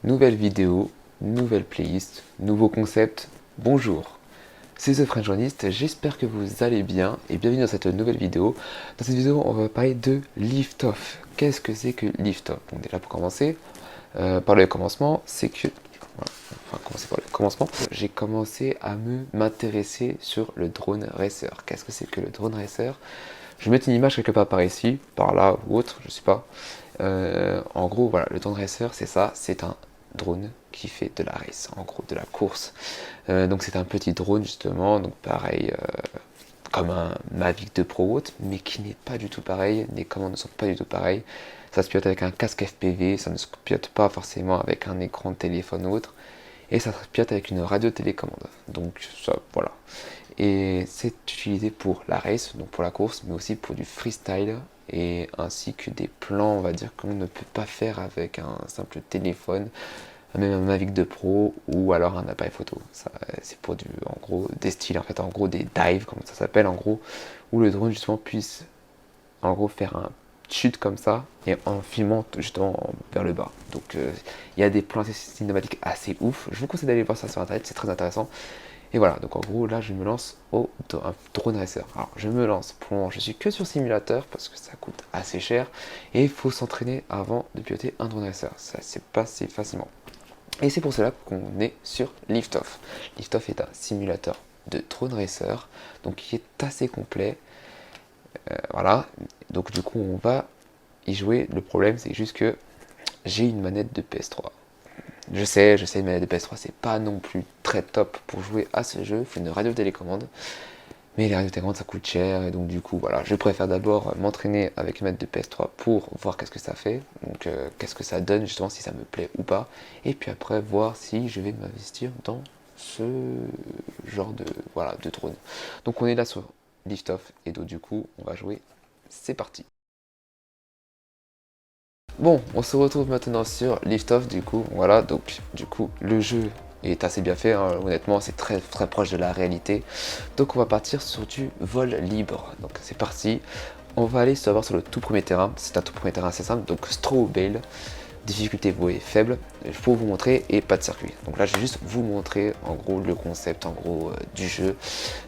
Nouvelle vidéo, nouvelle playlist, nouveau concept, bonjour. C'est The French Journalist, j'espère que vous allez bien et bienvenue dans cette nouvelle vidéo. Dans cette vidéo, on va parler de Lift Off. Qu'est-ce que c'est que Lift Off? Donc déjà pour commencer, par le commencement, c'est que... Voilà, enfin, commencer par le commencement. J'ai commencé à m'intéresser sur le drone racer. Qu'est-ce que c'est que le drone racer? Je vais mettre une image quelque part par ici, par là ou autre, je sais pas. En gros, voilà, le drone racer, c'est ça, c'est un drone qui fait de la race, en gros, de la course. Donc c'est un petit drone justement, donc pareil, comme un Mavic 2 Pro haute, mais qui n'est pas du tout pareil, les commandes ne sont pas du tout pareilles. Ça se pilote avec un casque FPV, ça ne se pilote pas forcément avec un écran de téléphone ou autre, et ça se pilote avec une radio télécommande. Donc ça, voilà. Et c'est utilisé pour la race, donc pour la course, mais aussi pour du freestyle, et ainsi que des plans, on va dire, qu'on ne peut pas faire avec un simple téléphone, même un Mavic 2 Pro ou alors un appareil photo. C'est pour du, en gros, des styles, en fait, en gros, des dives, comme ça s'appelle, en gros, où le drone, justement, puisse, en gros, faire un chute comme ça, et en filmant, justement, vers le bas. Donc, il y a des plans assez cinématiques assez ouf. Je vous conseille d'aller voir ça sur Internet, c'est très intéressant. Et voilà, donc en gros, là, je me lance au drone racer. Alors, je me lance, pour le moment, je suis que sur simulateur, parce que ça coûte assez cher, et il faut s'entraîner avant de piloter un drone racer. Ça, c'est pas si facilement. Et c'est pour cela qu'on est sur Liftoff. Liftoff est un simulateur de drone racer, donc qui est assez complet. Voilà, donc du coup, on va y jouer. Le problème, c'est juste que j'ai une manette de PS3. Je sais, une manette de PS3, c'est pas non plus très top pour jouer à ce jeu. Il faut une radio télécommande. Mais les radios télécommandes, ça coûte cher. Et donc, du coup, voilà, je préfère d'abord m'entraîner avec une manette de PS3 pour voir qu'est-ce que ça fait. Donc, qu'est-ce que ça donne, justement, si ça me plaît ou pas. Et puis après, voir si je vais m'investir dans ce genre de, voilà, de drone. Donc, on est là sur Liftoff. Et donc, du coup, on va jouer. C'est parti. Bon, on se retrouve maintenant sur Liftoff, du coup, voilà, donc du coup le jeu est assez bien fait, hein, honnêtement c'est très très proche de la réalité. Donc on va partir sur du vol libre, donc c'est parti. On va aller savoir sur le tout premier terrain, c'est un tout premier terrain assez simple, donc Straw Bale, difficulté vouée faible, pour vous montrer et pas de circuit. Donc là je vais juste vous montrer en gros le concept en gros du jeu,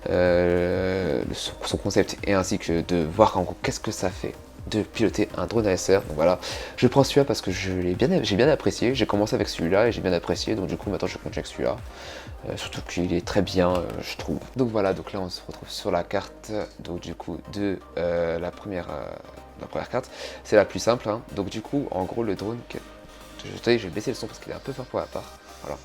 son concept et ainsi que de voir en gros qu'est-ce que ça fait de piloter un drone racer. Donc voilà, je prends celui-là parce que j'ai bien apprécié. J'ai commencé avec celui-là et j'ai bien apprécié, donc du coup maintenant je continue avec celui-là. Surtout qu'il est très bien, je trouve. Donc voilà, donc là on se retrouve sur la carte, donc du coup de la première carte. C'est la plus simple, hein. Donc du coup, en gros, le drone, je vais baisser le son parce qu'il est un peu fort pour la part. Voilà.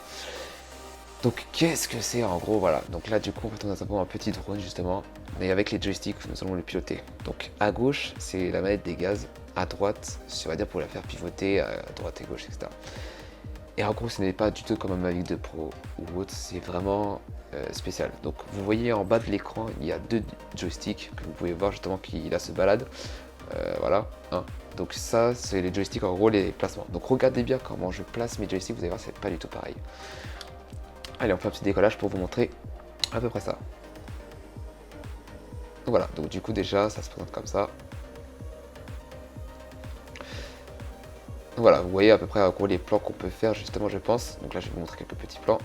Donc qu'est-ce que c'est en gros, voilà. Donc là du coup en fait on a simplement un petit drone justement, mais avec les joysticks nous allons le piloter. Donc à gauche c'est la manette des gaz, à droite on va dire pour la faire pivoter à droite et gauche, etc. Et en gros ce n'est pas du tout comme un Mavic 2 Pro ou autre, c'est vraiment spécial. Donc vous voyez en bas de l'écran il y a deux joysticks que vous pouvez voir justement qui là se baladent. Voilà, hein. Donc ça c'est les joysticks en gros, les placements. Donc regardez bien comment je place mes joysticks, vous allez voir c'est pas du tout pareil. Allez, on fait un petit décollage pour vous montrer à peu près ça. Donc voilà, donc du coup déjà ça se présente comme ça. Donc voilà, vous voyez à peu près en gros les plans qu'on peut faire justement je pense. Donc là je vais vous montrer quelques petits plans.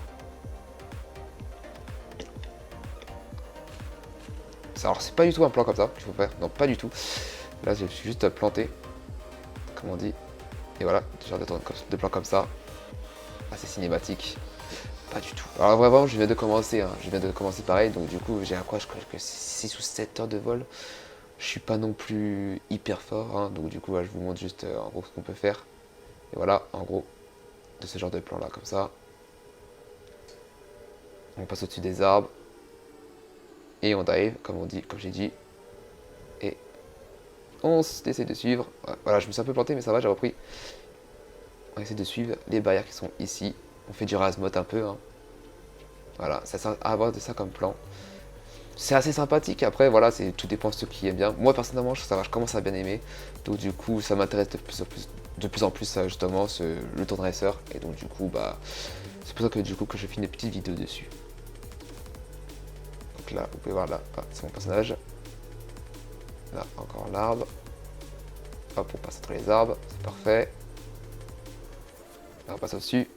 Alors c'est pas du tout un plan comme ça qu'il faut faire, non pas du tout. Là je suis juste planté, comme on dit. Et voilà, genre de plans comme ça, assez cinématique. Pas du tout. Alors vraiment, je viens de commencer, hein. Je viens de commencer pareil, donc du coup, j'ai quoi, je crois que 6 ou 7 heures de vol. Je suis pas non plus hyper fort, hein. Donc du coup, je vous montre juste en gros ce qu'on peut faire. Et voilà, en gros, de ce genre de plan là, comme ça. On passe au-dessus des arbres. Et on dive, comme on dit, comme j'ai dit. Et on essaie de suivre. Voilà, je me suis un peu planté, mais ça va, j'ai repris. On essaie de suivre les barrières qui sont ici. On fait du rasmot un peu, hein. Voilà, ça sert à avoir de ça comme plan. C'est assez sympathique, après voilà, tout dépend de ceux qui aiment bien. Moi personnellement, ça va, je commence à bien aimer. Donc du coup, ça m'intéresse de plus en plus justement le tour de racer. Et donc du coup, bah, c'est pour ça que du coup que je fais une petite vidéo dessus. Donc là, vous pouvez voir là, c'est mon personnage. Là, encore l'arbre. Hop, on passe entre les arbres, c'est parfait. on va passer au-dessus.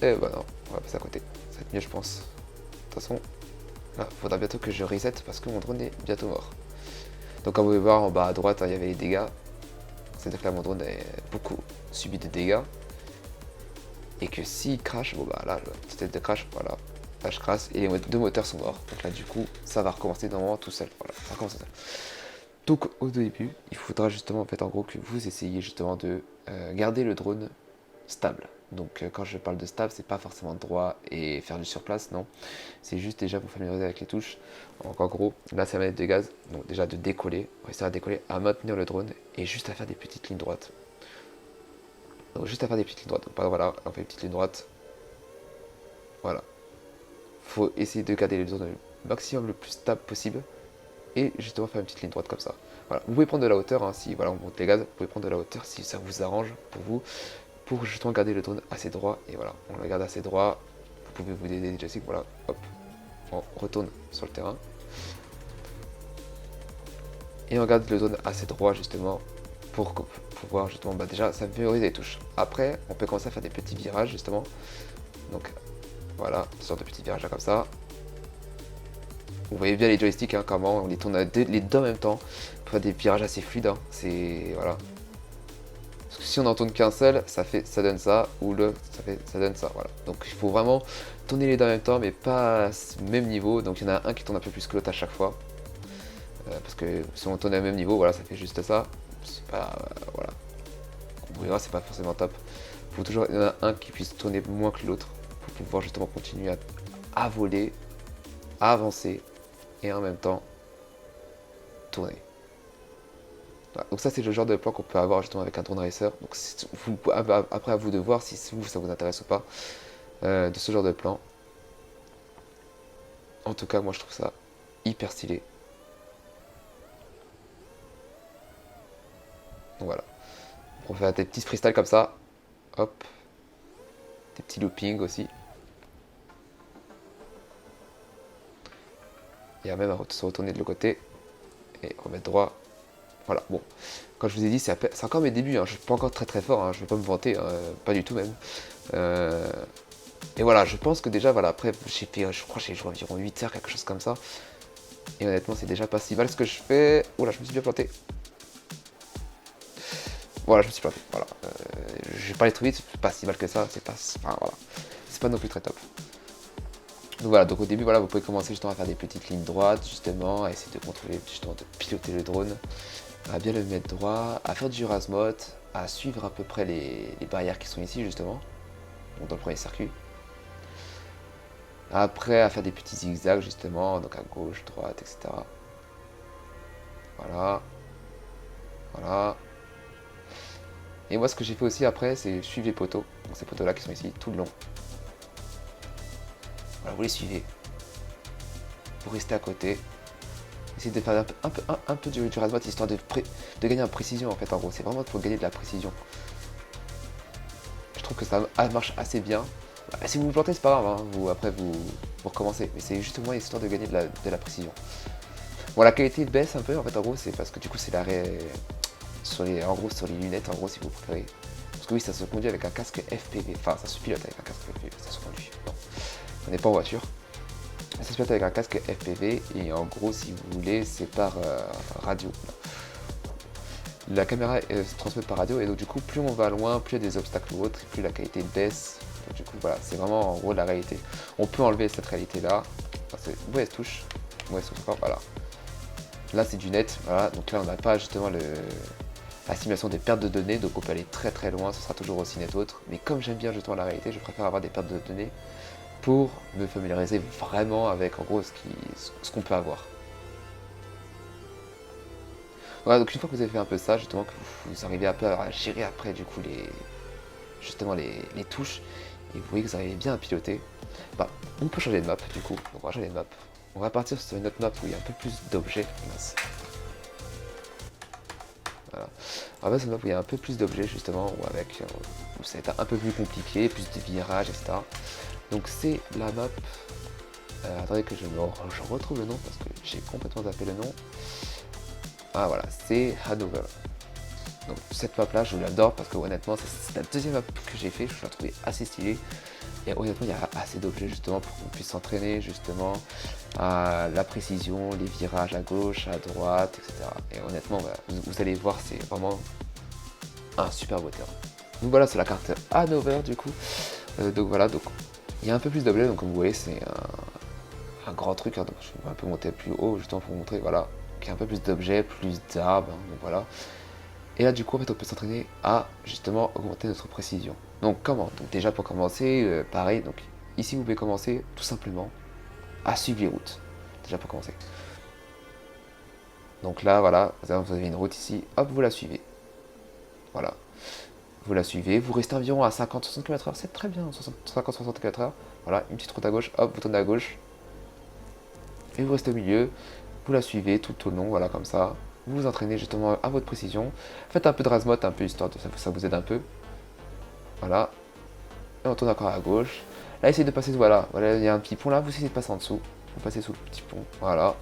Et bah non, on va passer à côté. Ça va être mieux, je pense. De toute façon, là, faudra bientôt que je reset parce que mon drone est bientôt mort. Donc, comme vous pouvez voir en bas à droite, hein, il y avait les dégâts. C'est-à-dire que là, mon drone a beaucoup subi de dégâts. Et que s'il crash, bon bah là, la petite tête de crash, voilà. Là, je crash et les deux moteurs sont morts. Donc là, du coup, ça va recommencer normalement tout seul. Voilà, ça recommence tout seul. Donc, au début, il faudra justement, en fait, en gros, que vous essayiez justement de garder le drone stable. Donc quand je parle de stable, c'est pas forcément droit et faire du surplace, non. C'est juste déjà vous familiariser avec les touches. Donc en gros, là c'est la manette de gaz, donc déjà de décoller, réussir à décoller, à maintenir le drone et juste à faire des petites lignes droites. Donc juste à faire des petites lignes droites. Donc voilà, on fait une petite ligne droite. Voilà. Faut essayer de garder le drone le maximum le plus stable possible et justement faire une petite ligne droite comme ça. Voilà. Vous pouvez prendre de la hauteur, hein, si voilà, on monte les gaz, vous pouvez prendre de la hauteur si ça vous arrange pour vous. Pour justement garder le drone assez droit, et voilà, on le garde assez droit, vous pouvez vous aider déjà ici, voilà, hop, on retourne sur le terrain, et on garde le drone assez droit justement, pour pouvoir justement, bah déjà, ça mémorise les touches. Après, on peut commencer à faire des petits virages justement, donc voilà, une sorte de petits virages là comme ça. Vous voyez bien les joysticks, hein, comment on les tourne les deux en même temps, pour faire des virages assez fluides, hein. C'est, voilà. Parce que si on n'en tourne qu'un seul, ça donne ça, ou le, ça donne ça, voilà. Donc il faut vraiment tourner les deux en même temps, mais pas au même niveau. Donc il y en a un qui tourne un peu plus que l'autre à chaque fois. Parce que si on tourne au même niveau, voilà, ça fait juste ça. C'est pas, voilà. Vous verrez, c'est pas forcément top. Il faut toujours, il y en a un qui puisse tourner moins que l'autre, pour pouvoir justement continuer à voler, à avancer, et en même temps, tourner. Voilà. Donc ça c'est le genre de plan qu'on peut avoir justement avec un drone racer. Donc après à vous de voir si vous ça vous intéresse ou pas de ce genre de plan. En tout cas moi je trouve ça hyper stylé. Donc voilà. On peut faire des petits freestyles comme ça. Hop. Des petits loopings aussi. Et même à se retourner de l'autre côté. Et remettre droit. Voilà, bon. Quand je vous ai dit, c'est encore mes débuts, hein. Je suis pas encore très très fort, hein. Je vais pas me vanter, hein. Pas du tout même. Et voilà, je pense que déjà, voilà, après, j'ai fait, je crois que j'ai joué environ 8 heures, quelque chose comme ça. Et honnêtement, c'est déjà pas si mal ce que je fais. Oula, je me suis bien planté. Voilà, je me suis planté, voilà. Je vais parler trop vite, c'est pas si mal que ça, c'est pas, enfin, voilà. C'est pas non plus très top. Donc voilà, donc au début, voilà, vous pouvez commencer justement à faire des petites lignes droites, justement, à essayer de contrôler, justement, de piloter le drone, à bien le mettre droit, à faire du rasmot, à suivre à peu près les barrières qui sont ici, justement, donc dans le premier circuit. Après, à faire des petits zigzags, justement, donc à gauche, droite, etc. Voilà. Voilà. Et moi, ce que j'ai fait aussi après, c'est suivre les poteaux. Donc ces poteaux-là qui sont ici tout le long. Voilà, vous les suivez. Vous restez à côté. Essayez de faire un peu du rasmot histoire de gagner en précision en fait. En gros, c'est vraiment pour gagner de la précision. Je trouve que ça marche assez bien. Bah, si vous vous plantez, c'est pas grave. Hein. Après, vous recommencez. Mais c'est justement histoire de gagner de la précision. Bon, la qualité baisse un peu en fait. En gros, c'est parce que du coup, c'est l'arrêt sur les lunettes. En gros, si vous préférez. Parce que oui, ça se conduit avec un casque FPV. Enfin, ça se pilote avec un casque FPV. Ça se conduit. Non, on n'est pas en voiture. Ça se pilote avec un casque FPV. Et en gros, si vous voulez, c'est par radio. La caméra se transmet par radio. Et donc, du coup, plus on va loin, plus il y a des obstacles ou autres, plus la qualité baisse. Donc, du coup, voilà, c'est vraiment en gros la réalité. On peut enlever cette réalité-là. Enfin, vous voyez, elle se touche. Vous voyez, elle se touche. Voilà. Là, c'est du net. Voilà. Donc là, on n'a pas justement la simulation des pertes de données, donc on peut aller très très loin, ce sera toujours aussi net autre. Mais comme j'aime bien justement la réalité, je préfère avoir des pertes de données pour me familiariser vraiment avec en gros ce qu'on peut avoir. Voilà, donc une fois que vous avez fait un peu ça, justement que vous arrivez un peu à gérer après du coup justement les touches, et vous voyez que vous arrivez bien à piloter, bah, on peut changer de map du coup, on va changer de map. On va partir sur une autre map où il y a un peu plus d'objets. Voilà. Alors là, c'est une map où il y a un peu plus d'objets justement, où ça va être un peu plus compliqué, plus de virages, etc. Donc c'est la map. Attendez que je retrouve le nom parce que j'ai complètement zappé le nom. Ah voilà, c'est Hanover. Donc cette map là je l'adore parce que honnêtement c'est la deuxième map que j'ai fait, je la trouvais assez stylée. Et honnêtement il y a assez d'objets justement pour qu'on puisse s'entraîner justement à la précision, les virages à gauche, à droite, etc. Et honnêtement bah, vous allez voir c'est vraiment un super beau terrain. Donc voilà c'est la carte Hanover du coup. Donc voilà, donc il y a un peu plus d'objets, donc comme vous voyez c'est un grand truc, hein, donc je vais un peu monter plus haut justement pour vous montrer, voilà, qu'il y a un peu plus d'objets, plus d'arbres, hein, donc voilà. Et là du coup en fait on peut s'entraîner à justement augmenter notre précision. Donc comment? Donc déjà pour commencer, pareil, donc ici vous pouvez commencer tout simplement à suivre les routes. Déjà pour commencer. Donc là voilà, vous avez une route ici, hop vous la suivez. Voilà. Vous la suivez, vous restez environ à 50-60 km/h, c'est très bien, 50-60 km/h. Voilà, une petite route à gauche, hop, vous tournez à gauche. Et vous restez au milieu, vous la suivez tout au long, voilà comme ça. Vous vous entraînez justement à votre précision. Faites un peu de razmot, un peu histoire de ça vous aide un peu. Voilà. Et on tourne encore à gauche. Là, essayez de passer, voilà, il y a un petit pont là, vous essayez de passer en dessous. Vous passez sous le petit pont, voilà.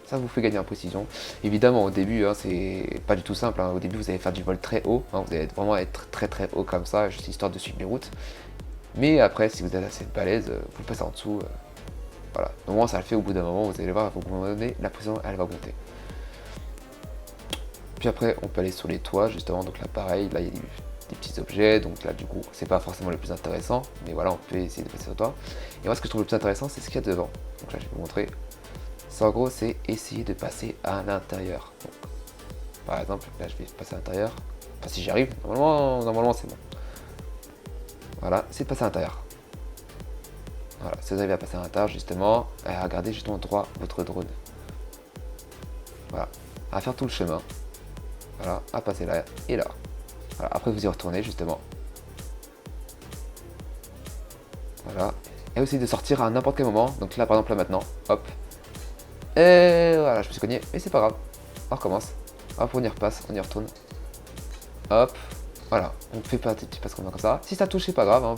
Ça vous fait gagner en précision. Évidemment, au début, hein, c'est pas du tout simple. Hein. Au début, vous allez faire du vol très haut. Hein. Vous allez vraiment être très très haut comme ça, juste histoire de suivre les routes. Mais après, si vous êtes assez balèze, vous le passez en dessous. Voilà. Au moins, ça le fait au bout d'un moment. Vous allez voir, au moment donné, la pression, elle va monter. Puis après, on peut aller sur les toits, justement. Donc là, pareil, là, il y a des petits objets. Donc là, du coup, c'est pas forcément le plus intéressant. Mais voilà, on peut essayer de passer sur le toit. Et moi, ce que je trouve le plus intéressant, c'est ce qu'il y a devant. Donc là, je vais vous montrer. Ça, en gros, c'est essayer de passer à l'intérieur. Par exemple, là, je vais passer à l'intérieur. Enfin, si j'y arrive, normalement c'est bon. Voilà, c'est de passer à l'intérieur. Voilà, si vous arrivez à passer à l'intérieur, justement, regardez justement droit votre drone. Voilà, à faire tout le chemin. Voilà, à passer là et là. Voilà, après vous y retournez justement. Voilà, et aussi de sortir à n'importe quel moment. Donc là, par exemple, là maintenant, hop. Et voilà, je me suis cogné, mais c'est pas grave. On recommence. Hop, on y repasse, on y retourne. Hop, voilà, on fait pas des petits passes comme ça. Si ça touche, c'est pas grave, hein,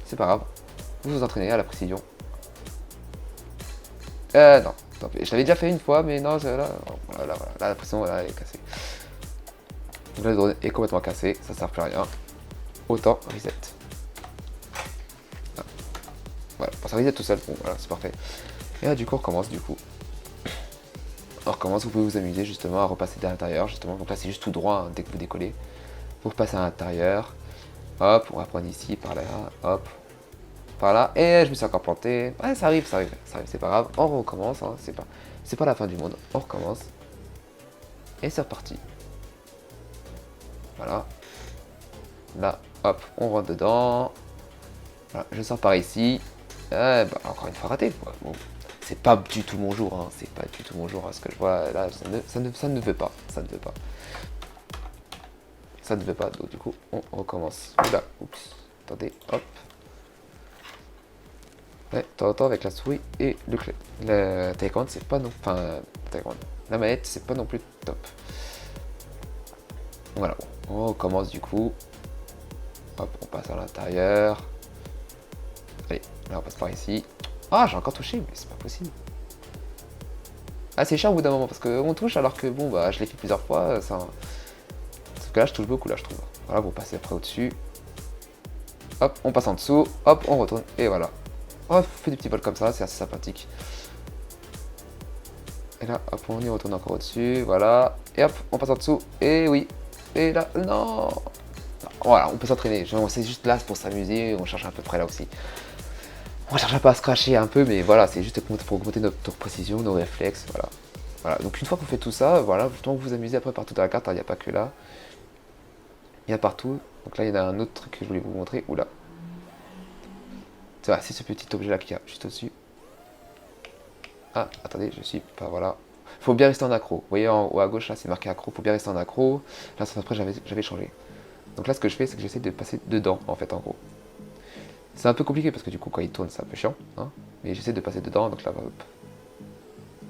c'est pas grave. Vous vous entraînez à la précision. Non, je l'avais déjà fait une fois, mais non, là, la pression, là, elle est cassée. Donc là, le drone est complètement cassé, ça sert plus à rien. Autant reset. Ah. Voilà, ça reset tout seul, bon, voilà, c'est parfait. Et là, du coup, on recommence, On recommence, vous pouvez vous amuser justement à repasser à l'intérieur, justement. Donc là, c'est juste tout droit, hein, dès que vous décollez. Vous repassez à l'intérieur. Hop, on va prendre ici, par là, hop, par là. Et je me suis encore planté. Ouais, ça arrive, c'est pas grave. On recommence, hein, c'est pas la fin du monde. On recommence. Et c'est reparti. Voilà. Là, hop, on rentre dedans. Voilà, je sors par ici. Bah, encore une fois raté, quoi. Bon, c'est pas du tout mon jour, hein. C'est pas du tout mon jour, hein. Ce que je vois là, ça ne veut pas. Ça ne veut pas. Ça ne veut pas, donc du coup, on recommence. Oula, oups. Attendez, hop. Ouais, de temps en temps avec la souris et le clé. La télécommande, c'est pas non. Enfin, la manette, c'est pas non plus top. Voilà, on recommence du coup. Hop, on passe à l'intérieur. Allez, là on passe par ici. Ah, j'ai encore touché, mais c'est pas possible. Ah, c'est chiant au bout d'un moment parce qu'on touche alors que bon, bah je l'ai fait plusieurs fois. Ça... Sauf que là, je touche beaucoup, là, je trouve. Voilà, vous passez après au-dessus. Hop, on passe en dessous. Hop, on retourne. Et voilà. On fait des petits vols comme ça, c'est assez sympathique. Et là, hop, on y retourne encore au-dessus. Voilà. Et hop, on passe en dessous. Et oui. Et là, non. Voilà, on peut s'entraîner. C'est juste là pour s'amuser. On cherche à peu près là aussi. On cherche pas à se cracher un peu, mais voilà, c'est juste pour augmenter notre précision, nos réflexes. Voilà. Voilà. Donc une fois que vous faites tout ça, voilà, justement vous vous amusez après partout dans la carte. Il n'y a pas que là. Il y a partout. Donc là, il y en a un autre truc que je voulais vous montrer. Oula. C'est ce petit objet là qui a juste au-dessus. Ah, attendez, je suis pas, voilà. Faut bien rester en accro. Vous voyez en haut à gauche là, c'est marqué accro. Faut bien rester en accro. Là, après, j'avais changé. Donc là, ce que je fais, c'est que j'essaie de passer dedans, en fait, en gros. C'est un peu compliqué parce que du coup, quand il tourne, c'est un peu chiant. Hein, mais j'essaie de passer dedans. Donc là, hop.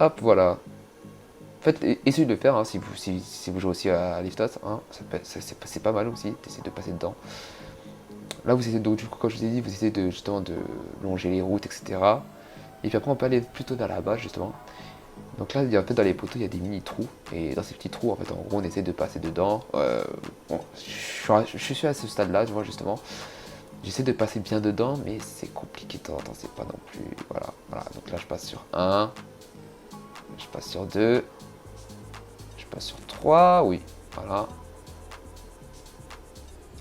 Hop, voilà. En fait, essayez de le faire hein, si vous jouez aussi à Liftos. Hein, c'est pas mal aussi d'essayer de passer dedans. Là, vous essayez, donc, du coup, comme je vous ai dit, vous essayez justement de longer les routes, etc. Et puis après, on peut aller plutôt vers la base, justement. Donc là, en fait, dans les poteaux, il y a des mini trous. Et dans ces petits trous, en fait, en gros, on essaie de passer dedans. Bon, je suis à ce stade-là, tu vois, justement. J'essaie de passer bien dedans, mais c'est compliqué de temps en temps, c'est pas non plus... Voilà, voilà. Donc là, je passe sur 1. Je passe sur 2. Je passe sur 3, oui. Voilà.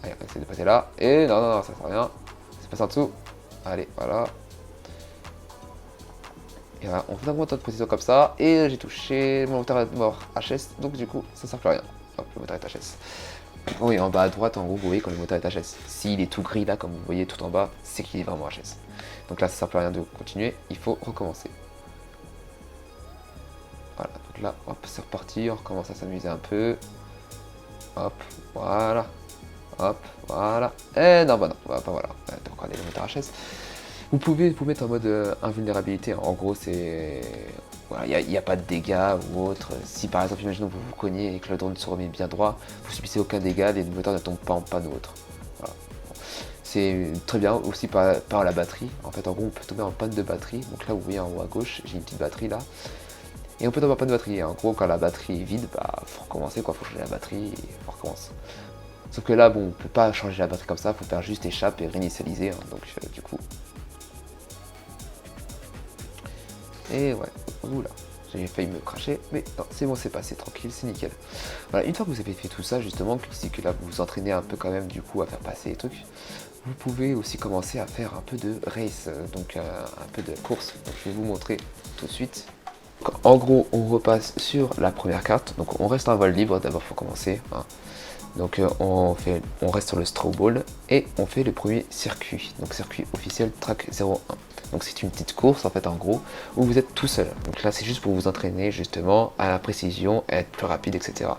Allez, on essaie de passer là. Et non, non, non, ça sert à rien. C'est passé en dessous. Allez, voilà. Et voilà, on fait un moteur de précision comme ça. Et j'ai touché mon moteur mort HS. Donc du coup, ça sert plus à rien. Hop, le moteur est HS. Oui, en bas à droite, en gros, vous voyez quand le moteur est HS. S'il est tout gris là, comme vous voyez tout en bas, c'est qu'il est vraiment HS. Donc là, ça sert plus à rien de continuer. Il faut recommencer. Voilà, donc là, hop, c'est reparti. On recommence à s'amuser un peu. Hop, voilà. Hop, voilà. Et non, bah non, bah, voilà. Donc on a les moteurs HS. Vous pouvez vous mettre en mode invulnérabilité. En gros, c'est... Voilà, il n'y a pas de dégâts ou autre. Si par exemple, imaginons que vous vous cognez et que le drone se remet bien droit, vous subissez aucun dégât, les moteurs ne tombent pas en panne ou autre. Voilà. C'est très bien aussi par la batterie. En fait, en gros, on peut tomber en panne de batterie. Donc là, vous voyez en haut à gauche, j'ai une petite batterie là. Et on peut tomber en panne de batterie. En gros, quand la batterie est vide, bah, faut recommencer, quoi. Faut changer la batterie et on recommence. Sauf que là, bon, on peut pas changer la batterie comme ça. Faut faire juste échappe et réinitialiser. Hein. Donc, du coup... Et ouais, oula, j'ai failli me cracher, mais non, c'est bon, c'est passé, tranquille, c'est nickel. Voilà, une fois que vous avez fait tout ça, justement, c'est que là, vous vous entraînez un peu quand même, du coup, à faire passer les trucs, vous pouvez aussi commencer à faire un peu de race, donc un peu de course. Donc je vais vous montrer tout de suite. En gros, on repasse sur la première carte, donc on reste en vol libre d'abord pour commencer. Hein. Donc on reste sur le straw ball et on fait le premier circuit, donc circuit officiel track 01. Donc c'est une petite course en fait en gros où vous êtes tout seul. Donc là c'est juste pour vous entraîner justement à la précision, à être plus rapide, etc.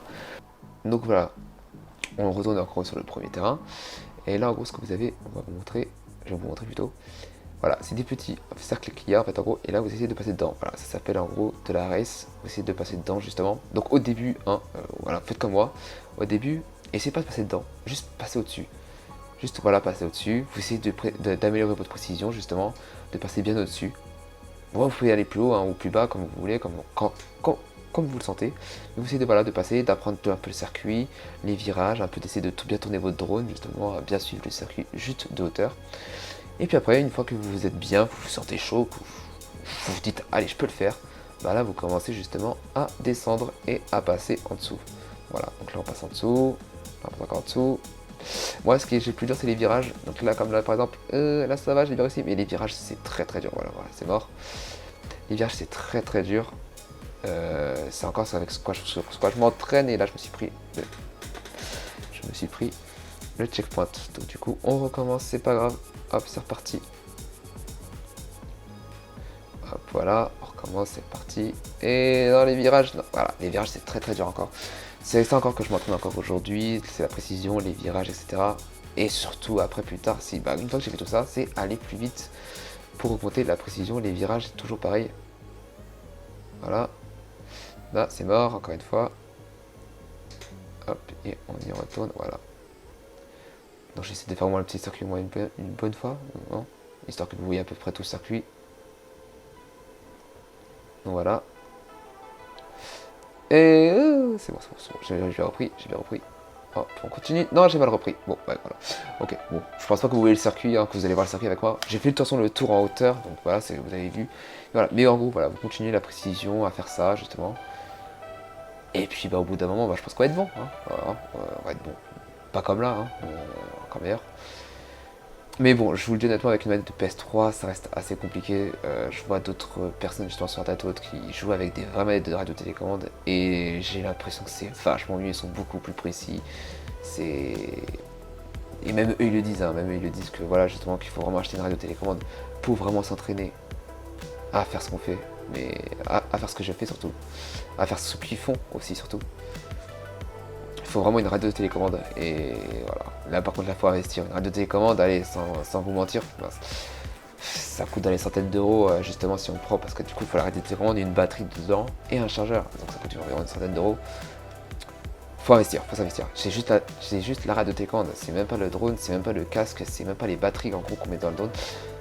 Donc voilà, on retourne encore sur le premier terrain. Et là en gros ce que vous avez, on va vous montrer, je vais vous montrer plutôt. Voilà, c'est des petits cercles qu'il y a en fait en gros, et là vous essayez de passer dedans. Voilà, ça s'appelle en gros de la race. Vous essayez de passer dedans justement. Donc au début, hein, voilà, faites comme moi. Au début, essayez pas de passer dedans, juste passer au-dessus. Juste voilà, passer au-dessus. Vous essayez d'améliorer votre précision justement, de passer bien au-dessus. Bon, vous pouvez aller plus haut hein, ou plus bas comme vous voulez, comme vous le sentez. Mais vous essayez de, voilà, de passer, d'apprendre un peu le circuit, les virages, un peu d'essayer de bien tourner votre drone justement, à bien suivre le circuit juste de hauteur. Et puis après, une fois que vous êtes bien, vous vous sentez chaud, vous vous dites allez je peux le faire, bah là vous commencez justement à descendre et à passer en dessous. Voilà, donc là on passe en dessous, là on passe encore en dessous. Moi ce que j'ai le plus dur c'est les virages, donc là comme là par exemple, là ça va j'ai bien réussi, mais les virages c'est très dur, voilà, c'est mort. Les virages c'est très dur, c'est encore ça avec Squash, je m'entraîne et là je me suis pris le checkpoint, donc du coup on recommence, c'est pas grave, hop c'est reparti. Hop, voilà, on recommence, c'est parti. Et dans les virages, non, voilà, les virages c'est très dur encore. C'est ça encore que je m'entraîne encore aujourd'hui, c'est la précision, les virages, etc. Et surtout après plus tard, si bah, une fois que j'ai fait tout ça, c'est aller plus vite pour augmenter la précision, les virages, c'est toujours pareil. Voilà. Là, c'est mort, encore une fois. Hop, et on y retourne, voilà. Donc j'essaie de faire au moins le petit circuit moi une bonne fois, non, histoire que vous voyez à peu près tout le circuit. Donc voilà. Et c'est bon, j'ai bien repris. Hop, on continue. Non, j'ai mal repris. Bon, ouais, voilà. Ok, bon, je pense pas que vous voyez le circuit, hein, que vous allez voir le circuit avec moi. J'ai fait de toute façon le tour en hauteur, donc voilà, vous avez vu. Voilà, mais en gros, voilà, vous continuez la précision à faire ça, justement. Et puis, bah, au bout d'un moment, bah, je pense qu'on va être bon. Hein. Voilà, on va être bon. Pas comme là, hein, encore meilleur. Mais bon, je vous le dis honnêtement, avec une manette de PS3, ça reste assez compliqué. Je vois d'autres personnes justement sur Internet autres qui jouent avec des vraies manettes de radio-télécommande et j'ai l'impression que c'est vachement mieux, ils sont beaucoup plus précis. Et même eux ils le disent, hein, même eux ils le disent que voilà justement qu'il faut vraiment acheter une radio-télécommande pour vraiment s'entraîner à faire ce qu'on fait, mais à faire ce que je fais surtout, à faire ce qu'ils font aussi surtout. Il faut vraiment une radio de télécommande et voilà. Là par contre là faut investir. Une radio de télécommande, allez, sans vous mentir, ça coûte dans les centaines d'euros justement si on prend parce que du coup il faut la radio de télécommande, une batterie dedans et un chargeur. Donc ça coûte environ une centaine d'euros. Faut investir, faut s'investir. C'est juste la radio de télécommande, c'est même pas le drone, c'est même pas le casque, c'est même pas les batteries en gros qu'on met dans le drone.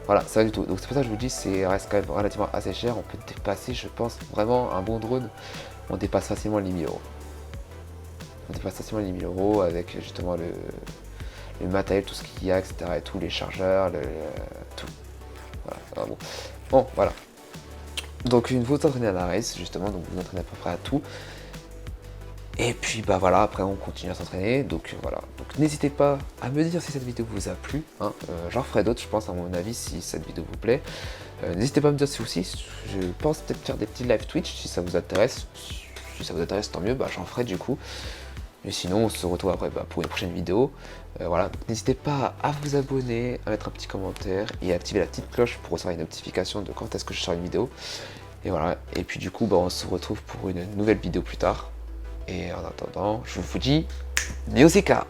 Voilà, ça va du tout. Donc c'est pour ça que je vous dis, c'est reste quand même relativement assez cher. On peut dépasser, je pense, vraiment un bon drone. On dépasse facilement les 1000 euros. On dépasse facilement les 1000 euros avec justement le matériel, tout ce qu'il y a, etc. Et tout, les chargeurs, tout. Voilà, bon. Bon, voilà. Donc une fois entraîné à la race, justement, donc vous entraînez à peu près à tout. Et puis bah voilà, après on continue à s'entraîner, donc voilà. Donc n'hésitez pas à me dire si cette vidéo vous a plu, hein. J'en ferai d'autres je pense à mon avis si cette vidéo vous plaît. N'hésitez pas à me dire si aussi, je pense peut-être faire des petits live Twitch si ça vous intéresse. Si ça vous intéresse tant mieux, bah j'en ferai du coup. Mais sinon on se retrouve après pour une prochaine vidéo. Voilà, n'hésitez pas à vous abonner, à mettre un petit commentaire et à activer la petite cloche pour recevoir une notification de quand est-ce que je sors une vidéo. Et voilà, et puis du coup bah, on se retrouve pour une nouvelle vidéo plus tard. Et en attendant, je vous dis, Neoseka!